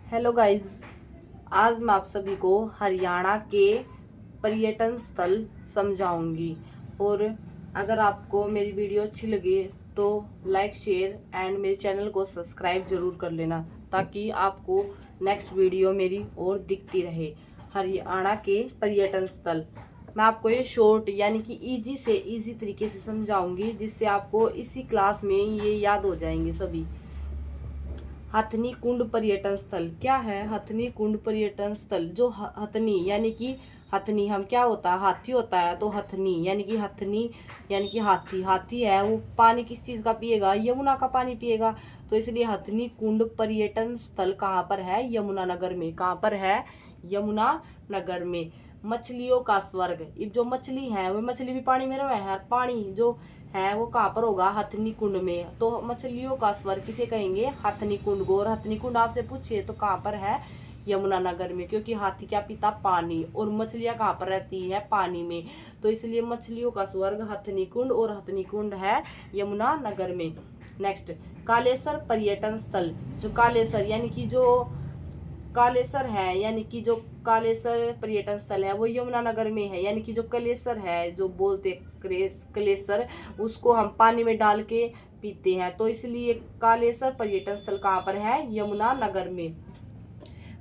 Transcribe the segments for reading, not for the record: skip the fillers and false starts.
Hello guys, आज मैं आप सभी को हरियाणा के पर्यटन स्थल समझाऊंगी। और अगर आपको मेरी वीडियो अच्छी लगे तो लाइक शेयर एंड मेरे चैनल को सब्सक्राइब ज़रूर कर लेना, ताकि आपको नेक्स्ट वीडियो मेरी और दिखती रहे। हरियाणा के पर्यटन स्थल मैं आपको ये शॉर्ट यानी कि इजी से इजी तरीके से समझाऊंगी, जिससे आपको इसी क्लास में ये याद हो जाएंगे सभी। हथनी कुंड पर्यटन स्थल क्या है? हथनी कुंड पर्यटन स्थल जो हथनी यानी कि हथनी हम क्या होता है, हाथी होता है, तो हथनी यानी कि हथनी यानी कि हाथी हाथी है। वो पानी किस चीज़ का पिएगा? यमुना का पानी पिएगा। तो इसलिए हथनी कुंड पर्यटन स्थल कहाँ पर है? यमुनानगर में। कहाँ पर है? यमुनानगर में। मछलियों का स्वर्ग, अब जो मछली है वो मछली भी पानी में रहे है, पानी जो है वो कहाँ पर होगा? हथनी कुंड में। तो मछलियों का स्वर्ग किसे कहेंगे? हथनी कुंड को। और हथनी कुंड आपसे पूछे तो कहाँ पर है? यमुनानगर में, क्योंकि हाथी क्या पीता? पानी। और मछलियाँ कहाँ पर रहती है? पानी में। तो इसलिए मछलियों का स्वर्ग हथनी कुंड, और हथनी कुंड है यमुनानगर में। नेक्स्ट, कालेसर पर्यटन स्थल। जो कालेसर यानी कि जो कालेसर है यानी कि जो कालेसर पर्यटन स्थल है वो यमुनानगर में है। यानी कि जो कलेसर है, जो बोलते कलेसर, उसको हम पानी में डाल के पीते हैं। तो इसलिए कालेसर पर्यटन स्थल कहाँ पर है? यमुनानगर में।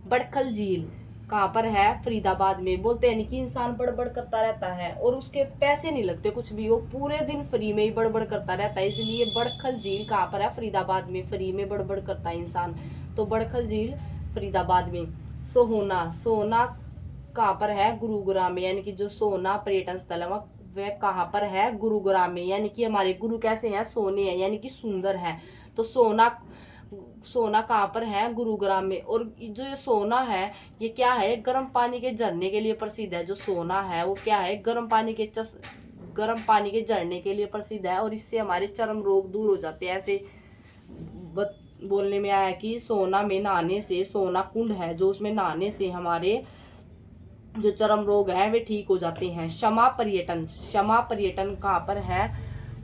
बड़खल झील कहाँ पर है? फरीदाबाद में। बोलते हैं नहीं कि इंसान बड़बड़ करता रहता है और उसके पैसे नहीं लगते कुछ भी, वो पूरे दिन फ्री में ही बड़बड़ करता रहता है। इसलिए बड़खल झील कहाँ पर है? फरीदाबाद में। फ्री में बड़बड़ करता है इंसान, तो बड़खल झील फरीदाबाद में। सोहना, सोहना कहाँ पर है? गुरुग्राम में। यानी कि जो सोहना पर्यटन स्थल है वह कहाँ पर है? गुरुग्राम में। यानी कि हमारे गुरु कैसे हैं? सोने हैं, यानी कि सुंदर है। तो सोना, सोना कहाँ पर है? गुरुग्राम में। और जो ये सोना है ये क्या है? गर्म पानी के झरने के लिए प्रसिद्ध है। जो सोना है वो क्या है? गर्म पानी के झरने के लिए प्रसिद्ध है, और इससे हमारे चर्म रोग दूर हो जाते हैं। ऐसे बोलने में आया कि सोना में नहाने से, सोना कुंड है जो, उसमें नहाने से हमारे जो चर्म रोग है वे ठीक हो जाते हैं। क्षमा पर्यटन, क्षमा पर्यटन कहाँ पर है?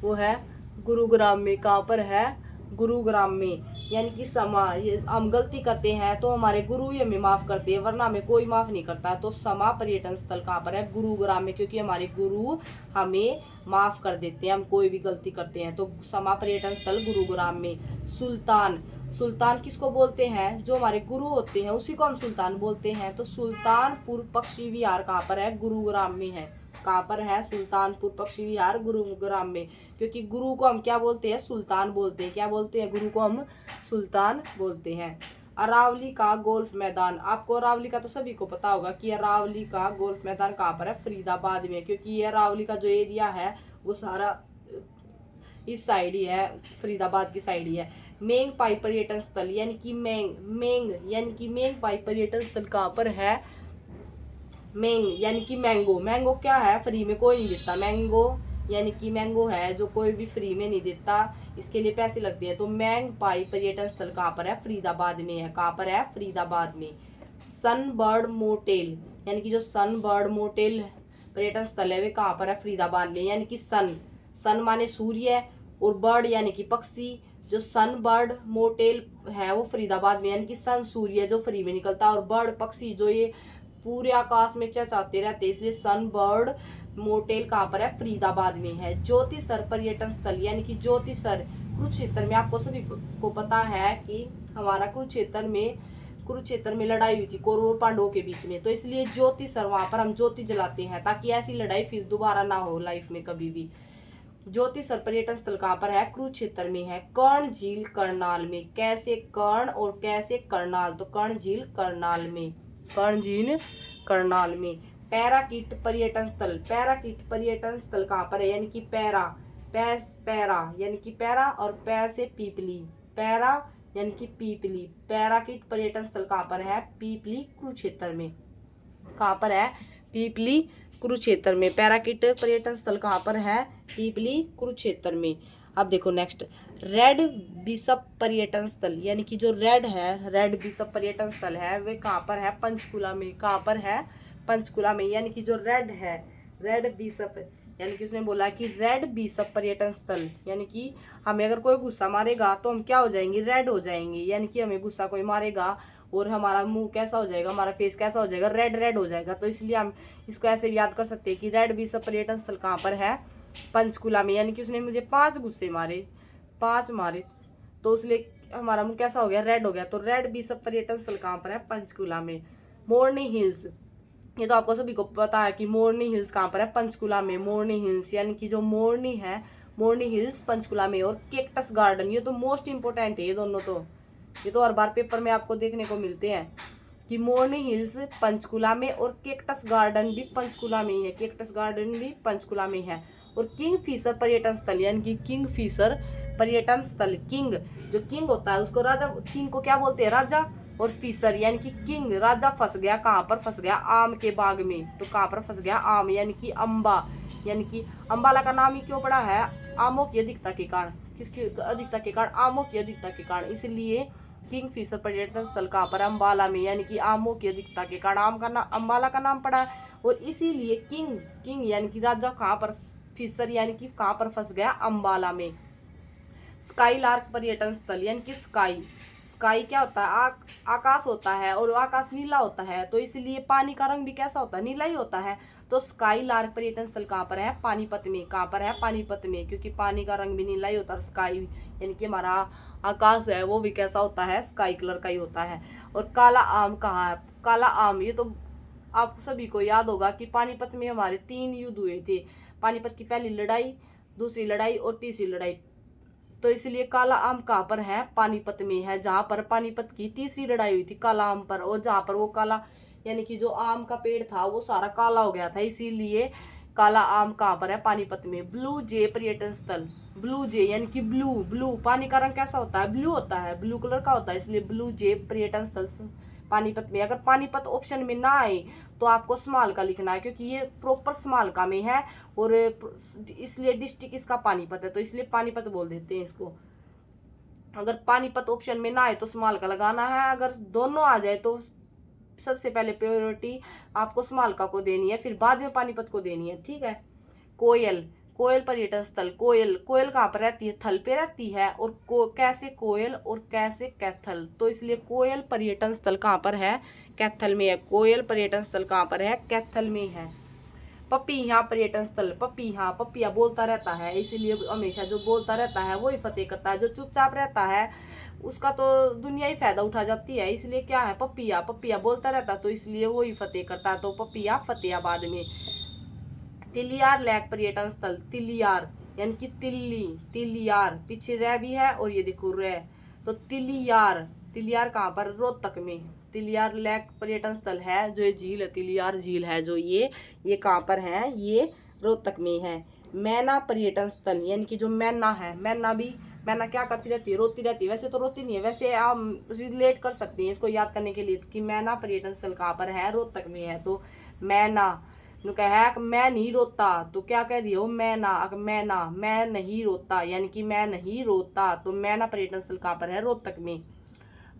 वो है गुरुग्राम में। कहाँ पर है? गुरुग्राम में। यानी कि समा, ये हम गलती करते हैं तो हमारे गुरु ही हमें माफ करते हैं, वरना हमें कोई माफ नहीं करता। तो समा पर्यटन स्थल कहाँ पर है? गुरुग्राम में, क्योंकि हमारे गुरु हमें माफ कर देते हैं हम कोई भी गलती करते हैं। तो समा पर्यटन स्थल गुरुग्राम में। सुल्तान, सुल्तान किसको बोलते हैं? जो हमारे गुरु होते हैं उसी को हम सुल्तान बोलते हैं। तो सुल्तानपुर पक्षी विहार कहाँ पर है? गुरुग्राम में है। कहाँ पर है? सुल्तानपुर पक्षी विहार गुरुग्राम में। क्योंकि गुरु को हम क्या बोलते हैं? सुल्तान बोलते हैं। क्या बोलते हैं? गुरु को हम सुल्तान बोलते हैं। अरावली का गोल्फ मैदान, आपको अरावली का तो सभी को पता होगा कि अरावली का गोल्फ मैदान कहाँ पर है? फरीदाबाद में। क्योंकि ये अरावली का जो एरिया है वो सारा इस साइड ही है, फरीदाबाद की साइड ही है। मेंग पाई पर्यटन स्थल यानी कि यानी कि मेंग पाई पर्यटन स्थल कहाँ पर है? मैंग यानी कि मैंगो, मैंगो क्या है? फ्री में कोई नहीं देता। मैंगो यानी कि मैंगो है जो कोई भी फ्री में नहीं देता, इसके लिए पैसे लगते हैं। तो मैंग पाई पर्यटन स्थल कहाँ पर है? फरीदाबाद में है। कहाँ पर है? फरीदाबाद में। सनबर्ड मोटेल यानी कि जो सनबर्ड मोटेल पर्यटन स्थल है वे कहाँ पर है? फरीदाबाद में। यानी कि सन माने सूर्य, और बर्ड यानी कि पक्षी। जो सनबर्ड मोटेल है वो फरीदाबाद में, यानी कि सन सूर्य जो फ्री में निकलता है, और बर्ड पक्षी जो ये पूरे आकाश में चहचहाते रहते, इसलिए सनबर्ड मोटेल कहाँ पर है? फरीदाबाद में है। ज्योतिसर पर्यटन स्थल यानी कि ज्योतिसर कुरुक्षेत्र में। आपको सभी को पता है कि हमारा कुरुक्षेत्र में लड़ाई हुई थी कौरव और पांडवों के बीच में। तो इसलिए ज्योतिसर, वहां पर हम ज्योति जलाते हैं ताकि ऐसी लड़ाई फिर दोबारा ना हो लाइफ में कभी भी। ज्योतिसर पर्यटन स्थल कहाँ पर है? कुरुक्षेत्र में है। कर्ण झील करनाल में। कैसे कर्ण और कैसे करनाल? तो कर्ण झील करनाल में, कर्ण झील करनाल में। पैराकीट पर्यटन स्थल, पैराकीट पर्यटन स्थल कहाँ पर है? यानी कि पैरा यानी कि पैरा, और पै से पीपली, पैरा यानी कि पीपली। पैराकीट पर्यटन स्थल कहाँ पर है? पीपली कुरुक्षेत्र में। कहाँ पर है? पीपली कुरुक्षेत्र में। पैराकीट पर्यटन स्थल कहाँ पर है? पीपली कुरुक्षेत्र में। अब देखो नेक्स्ट, रेड बिशप पर्यटन स्थल यानी कि जो रेड है, रेड बिशप पर्यटन स्थल है वे कहाँ पर है? पंचकुला में। कहाँ पर है? पंचकुला में। यानी कि जो रेड है, रेड बिशप यानी कि उसने बोला कि रेड बिशप पर्यटन स्थल, यानी कि हमें अगर कोई गुस्सा मारेगा तो हम क्या हो जाएंगे? रेड हो जाएंगे। यानी कि हमें गुस्सा कोई मारेगा और हमारा मुंह कैसा हो जाएगा, हमारा फेस कैसा हो जाएगा, रेड रेड हो जाएगा। तो इसलिए हम इसको ऐसे भी याद कर सकते हैं कि रेड विश्व पर्यटन स्थल कहाँ पर है, पंचकुला में। यानी कि उसने मुझे 5 गुस्से मारे, 5 मारे, तो इसलिए हमारा मुंह कैसा हो गया, रेड हो गया। तो रेड विश्व पर्यटन स्थल कहाँ पर है, पंचकुला में। मोरनी हिल्स, ये तो आपको सभी को पता है कि मोरनी हिल्स कहाँ पर है, पंचकुला में। मोरनी हिल्स यानी कि जो मोरनी है, मोरनी हिल्स पंचकुला में। और कैक्टस गार्डन, ये तो मोस्ट इंपोर्टेंट है, ये दोनों तो, ये तो हर बार पेपर में आपको देखने को मिलते हैं कि मोरनी हिल्स पंचकुला में और कैक्टस गार्डन भी पंचकुला में ही है, कैक्टस गार्डन भी पंचकुला में है। और किंग फिशर पर्यटन स्थल, यानी कि किंग फिशर पर्यटन स्थल, किंग जो किंग होता है उसको राजा, किंग को क्या बोलते हैं, राजा। और फिशर यानी कि किंग, राजा फंस गया कहाँ पर, फंस गया आम के बाग में। तो कहाँ पर फंस गया, आम यानी कि अम्बा, यानी कि अम्बाला का नाम ही क्यों पड़ा है, आमों की अधिकता के कारण। किसकी अधिकता के कारण, आमों की अधिकता के कारण। इसलिए किंग फिशर पर्यटन स्थल कहाँ पर, अम्बाला में, यानी कि आमों की अधिकता के कारण आम का नाम, अम्बाला का नाम पड़ा। और इसीलिए किंग, किंग यानी कि राजा कहाँ पर, फिशर यानी कि कहाँ पर फंस गया, अम्बाला में। स्काई लार्क पर्यटन स्थल, यानी कि स्काई, स्काई क्या होता है, आकाश होता है, और आकाश नीला होता है, तो इसलिए पानी का रंग भी कैसा होता है, नीला ही होता है। तो स्काई लार्क पर्यटन स्थल कहाँ पर है, पानीपत में। कहाँ पर है, पानीपत में, क्योंकि पानी का रंग भी नीला ही होता है। स्काई यानी कि हमारा आकाश है वो भी कैसा होता है, स्काई कलर का ही होता है। और काला आम कहाँ है, काला आम, ये तो आप सभी को याद होगा कि पानीपत में हमारे 3 युद्ध हुए थे। पानीपत की पहली लड़ाई, दूसरी लड़ाई और तीसरी लड़ाई। तो इसलिए काला आम कहाँ पर है, पानीपत में है, जहाँ पर पानीपत की तीसरी लड़ाई हुई थी काला आम पर। और जहाँ पर वो काला यानी कि जो आम का पेड़ था वो सारा काला हो गया था, इसीलिए काला आम कहाँ पर है, पानीपत में। ब्लू जे पर्यटन स्थल, ब्लू जे यानी कि ब्लू, ब्लू पानी का रंग कैसा होता है, ब्लू होता है, ब्लू कलर का होता है, इसलिए ब्लू जे पर्यटन स्थल पानीपत में। अगर पानीपत ऑप्शन में ना आए तो आपको स्मालका लिखना है, क्योंकि ये प्रॉपर स्मालका में है, और इसलिए डिस्ट्रिक्ट इसका पानीपत है, तो इसलिए पानीपत बोल देते हैं इसको। अगर पानीपत ऑप्शन में ना आए तो स्मालका लगाना है, अगर दोनों आ जाए तो सबसे पहले प्रायोरिटी आपको स्मालका को देनी है, फिर बाद में पानीपत को देनी है, ठीक है। कोयल, कोयल पर्यटन स्थल, कोयल, कोयल कहाँ पर रहती है, थल पे रहती है। और कैसे कोयल और कैसे कैथल, तो इसलिए कोयल पर्यटन स्थल कहाँ पर है, कैथल में है। कोयल पर्यटन स्थल कहाँ पर है, कैथल में है। पपीहा पर्यटन स्थल, पपीहा, पपिया बोलता रहता है, इसीलिए हमेशा जो बोलता रहता है वही फतेह करता है, जो चुपचाप रहता है उसका तो दुनिया ही फायदा उठा जाती है। इसलिए क्या है, पपिया, पपिया बोलता रहता तो इसलिए वही फतेह करता है, तो पपिया फतेहाबाद में। तिलियार लेक पर्यटन स्थल, तिलियार यानी कि तिल्ली, तिलियार पीछे रह भी है और ये देखो रह, तो तिलियार, तिलियार कहाँ पर, रोहतक में। तिलियार लेक पर्यटन स्थल है, जो ये झील है, तिलियार झील है जो ये कहाँ पर है, ये रोहतक में है। मैना पर्यटन स्थल, यानी कि जो मैना है, मैना भी, मैना क्या करती रहती है, रोती रहती है। वैसे तो रोती नहीं है, वैसे आप रिलेट कर सकते हैं इसको याद करने के लिए कि मैना पर्यटन स्थल कहाँ पर है, रोहतक में है। तो मैना नु कहा मैं नहीं रोता, तो क्या कह रही हो, मैना, मैना, मैं नहीं रोता, यानी कि मैं नहीं रोता। तो मैना पर्यटन स्थल कहाँ पर है, रोहतक में।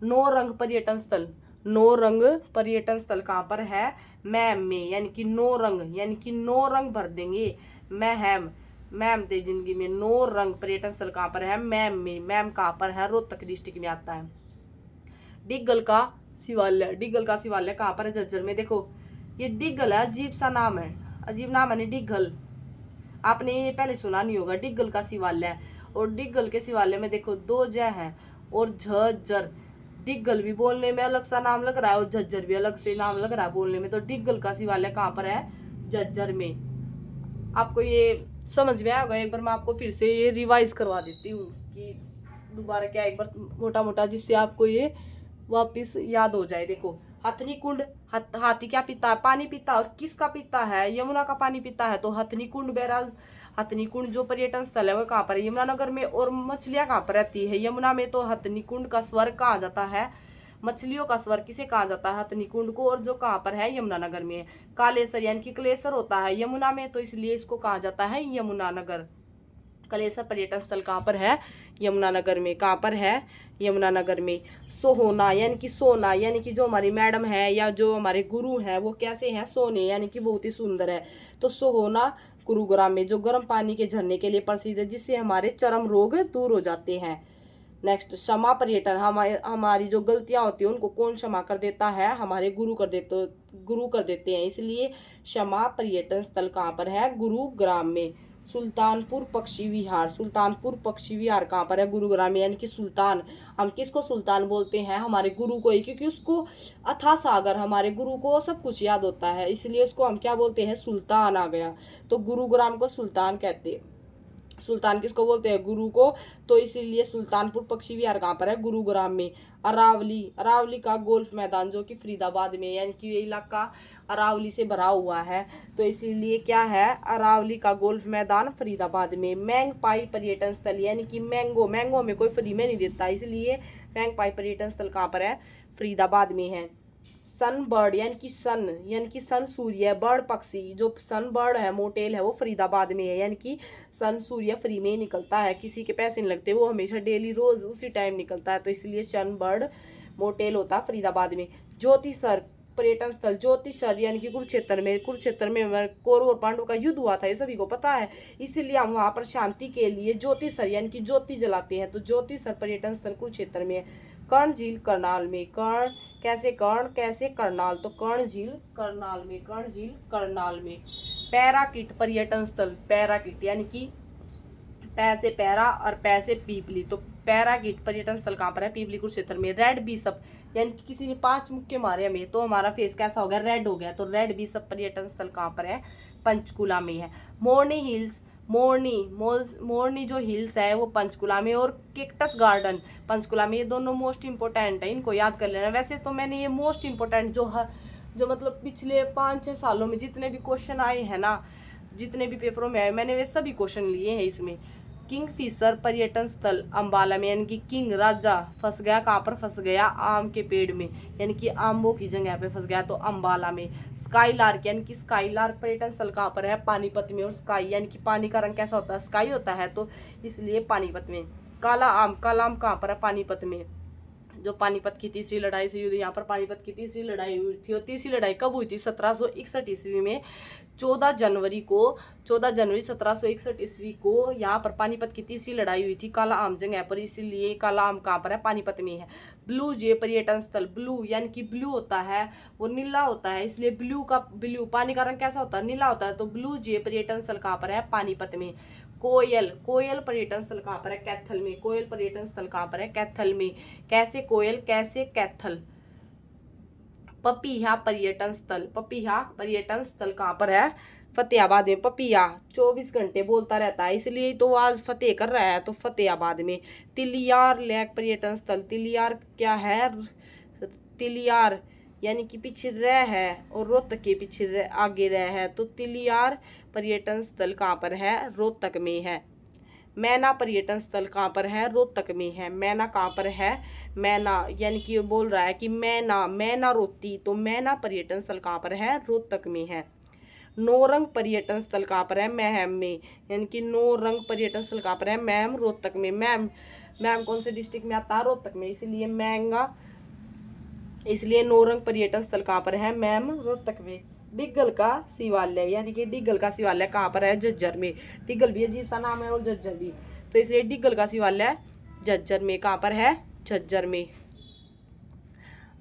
नो रंग पर्यटन स्थल, नो रंग पर्यटन स्थल कहाँ पर है, मैम में, यानी कि नो रंग, यानी कि नो रंग भर देंगे, मैम, मैम दे जिंदगी में। नो रंग पर्यटन स्थल कहाँ पर है, मैम में, मैम कहाँ पर है, रोहतक डिस्ट्रिक्ट में आता है। डिग्गल का शिवालय, डिग्गल का शिवालय कहाँ पर है, झज्जर में। देखो ये डिग्गल है, अजीब सा नाम है, अजीब नाम है, डिग्गल, आपने ये पहले सुना नहीं होगा, डिग्गल का शिवालय। और डिग्गल के शिवालय में देखो 2 ज है और झज्जर, डिग्गल भी बोलने में अलग सा नाम लग रहा है और झज्जर भी अलग से नाम लग रहा है बोलने में। तो डिग्गल का शिवालय कहाँ पर है, झज्जर में। आपको ये समझ में आएगा, एक बार मैं आपको फिर से ये रिवाइज करवा देती हूँ कि दोबारा क्या, एक बार मोटा मोटा, जिससे आपको ये वापिस याद हो जाए। देखो हथनी कुंड, हाथी क्या पीता है, पानी पीता है, और किसका पीता है, यमुना का पानी पीता है। तो हथनी कुंड बैराज, हथनी कुंड जो पर्यटन स्थल है वो कहाँ पर है, यमुनानगर में। और मछलियाँ कहाँ पर रहती है, यमुना में। तो हथनी कुंड का स्वर कहा जाता है, मछलियों का स्वर किसे कहा जाता है, हथनी कुंड को, और जो कहाँ पर है, यमुनानगर में। कालेसर यानी कि क्लेसर होता है यमुना में, तो इसलिए इसको कहा जाता है यमुनानगर। कलेसर पर्यटन स्थल कहाँ पर है, यमुनानगर में। कहाँ पर है, यमुनानगर में। सोहोना यानी कि सोना, यानी कि जो हमारी मैडम है या जो हमारे गुरु हैं वो कैसे हैं, सोने, यानी कि बहुत ही सुंदर है। तो सोहोना गुरुग्राम में, जो गर्म पानी के झरने के लिए प्रसिद्ध है, जिससे हमारे चर्म रोग दूर हो जाते हैं। नेक्स्ट क्षमा पर्यटन, हमारी जो गलतियां होती हैं उनको कौन क्षमा कर देता है? हमारे गुरु कर देते हैं। इसलिए क्षमा पर्यटन स्थल कहाँ पर है? गुरुग्राम में। सुल्तानपुर पक्षी विहार, सुल्तानपुर पक्षी विहार कहाँ पर है? गुरुग्राम में। यानी कि सुल्तान, हम किसको सुल्तान बोलते हैं? हमारे गुरु को ही, क्योंकि उसको अथाह सागर, हमारे गुरु को सब कुछ याद होता है, इसलिए उसको हम क्या बोलते हैं? सुल्तान आ गया। तो गुरुग्राम को सुल्तान कहते हैं। सुल्तान किसको बोलते हैं? गुरु को। तो इसीलिए सुल्तानपुर पक्षी विहार कहाँ पर है? गुरुग्राम में। अरावली, अरावली का गोल्फ मैदान जो कि फरीदाबाद में, यानी कि ये इलाका अरावली से भरा हुआ है, तो इसीलिए क्या है? अरावली का गोल्फ मैदान फरीदाबाद में। मैंगपाई पर्यटन स्थल, यानी कि मैंगो में कोई फ्री में नहीं देता, इसलिए मैंगपाई पर्यटन स्थल कहाँ पर है? फरीदाबाद में है। सन बर्ड, यानी कि सन सूर्य, बर्ड पक्षी, जो सन बर्ड है, मोटेल है, वो फरीदाबाद में है। यानी कि सन सूर्य फ्री में ही निकलता है, किसी के पैसे नहीं लगते, वो हमेशा डेली रोज उसी टाइम निकलता है, तो इसलिए सन बर्ड मोटेल होता है फरीदाबाद में। ज्योतिसर पर्यटन स्थल, ज्योतिसर यानी कि कुरुक्षेत्र में कौरव और पांडव का युद्ध हुआ था, ये सभी को पता है, इसीलिए हम वहाँ पर शांति के लिए ज्योतिसर यानी कि ज्योति जलाते हैं, तो ज्योतिसर पर्यटन स्थल कुरुक्षेत्र में है। कर्ण झील करनाल में, कैसे करनाल, तो कर्ण झील करनाल में। पैराकिट पर्यटन स्थल, पैराकिट यानी कि पै से पैरा और पै से पीपली, तो पैराकिट पर्यटन स्थल कहाँ पर है? पीपली कुरुक्षेत्र में। रेड बिशप, यानी कि किसी ने 5 मुक्के मारे हमें तो हमारा फेस कैसा हो गया? रेड हो गया, तो रेड बिशप पर्यटन स्थल कहाँ पर है? पंचकुला में है। मोरनी हिल्स, मोरनी जो हिल्स है वो पंचकुला में, और कैक्टस गार्डन पंचकुला में। ये दोनों मोस्ट इंपॉर्टेंट है, इनको याद कर लेना। वैसे तो मैंने ये मोस्ट इंपॉर्टेंट जो मतलब पिछले 5-6 सालों में जितने भी क्वेश्चन आए हैं ना, जितने भी पेपरों में आए, मैंने वे सभी क्वेश्चन लिए हैं इसमें। किंगफिशर पर्यटन स्थल अंबाला में, यानी कि किंग राजा फंस गया, कहाँ पर फंस गया? आम के पेड़ में, यानी कि आमों की जगह पे फंस गया, तो अंबाला में। स्काईलार्क, यानी कि स्काईलार्क पर्यटन स्थल कहाँ पर है? पानीपत में। और स्काई यानी कि पानी का रंग कैसा होता है? स्काई होता है, तो इसलिए पानीपत में। काला आम कहाँ पर है? पानीपत में। जो पानीपत की तीसरी लड़ाई से युद्ध, यहाँ पर पानीपत की तीसरी लड़ाई हुई थी, और तीसरी लड़ाई कब हुई थी? 1761 ईस्वी में। 14 जनवरी 1761 ईस्वी को यहाँ पर पानीपत की तीसरी लड़ाई हुई थी काला आम जंग पर, इसीलिए काला आम कहाँ पर है? पानीपत में है। ब्लू जे पर्यटन स्थल, ब्लू यानी कि ब्लू होता है वो नीला होता है, इसलिए ब्लू पानी का रंग कैसा होता है? नीला होता है, तो ब्लू जे पर्यटन स्थल कहाँ पर है? पानीपत में। कोयल पर्यटन स्थल कहाँ पर है? कैथल में। कोयल पर्यटन स्थल कहाँ पर है? कैथल में। कैसे कोयल, कैसे कैथल। पपीहा पर्यटन स्थल कहाँ पर है? फतेहाबाद में। पपीहा 24 घंटे बोलता रहता है, इसलिए तो आज फतेह कर रहा है, तो फतेहाबाद में। तिलियार लेक पर्यटन स्थल, तिलियार क्या है? तिलियार यानी कि पीछे रह है, और रोहतक के पीछे आगे रह है, तो तिलियार पर्यटन स्थल कहाँ पर है? रोहतक में है। मैना पर्यटन स्थल कहाँ पर है? रोहतक में है। मैना कहाँ पर है? मैना यानी कि बोल रहा है कि मैना रोती, तो मैना पर्यटन स्थल कहाँ पर है? रोहतक में है। नौरंग पर्यटन स्थल कहाँ पर है? मैहम में, यानी कि नौरंग पर्यटन स्थल कहाँ पर है? मैहम रोहतक में। मैम कौन से डिस्ट्रिक्ट में आता है? रोहतक में, इसलिए नौरंग पर्यटन स्थल कहाँ पर है? मैम रोहतक में। डिग्गल का शिवालय, यानी कि डिग्गल का शिवालय कहाँ पर है? झज्जर में। डिग्गल भी अजीब सा नाम है और झज्जर भी, तो इसलिए डिग्गल का शिवालय झज्जर में। कहाँ पर है? झज्जर में।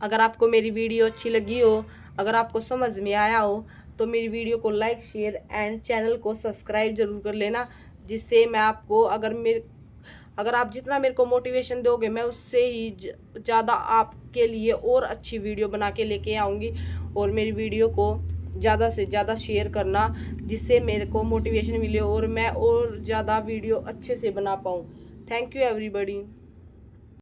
अगर आपको मेरी वीडियो अच्छी लगी हो, अगर आपको समझ में आया हो, तो मेरी वीडियो को लाइक, शेयर एंड चैनल को सब्सक्राइब जरूर कर लेना, जिससे मैं आपको अगर आप जितना मेरे को मोटिवेशन दोगे, मैं उससे ही ज़्यादा आपके लिए और अच्छी वीडियो बना के लेके आऊँगी। और मेरी वीडियो को ज़्यादा से ज़्यादा शेयर करना, जिससे मेरे को मोटिवेशन मिले और मैं और ज़्यादा वीडियो अच्छे से बना पाऊँ। Thank you everybody.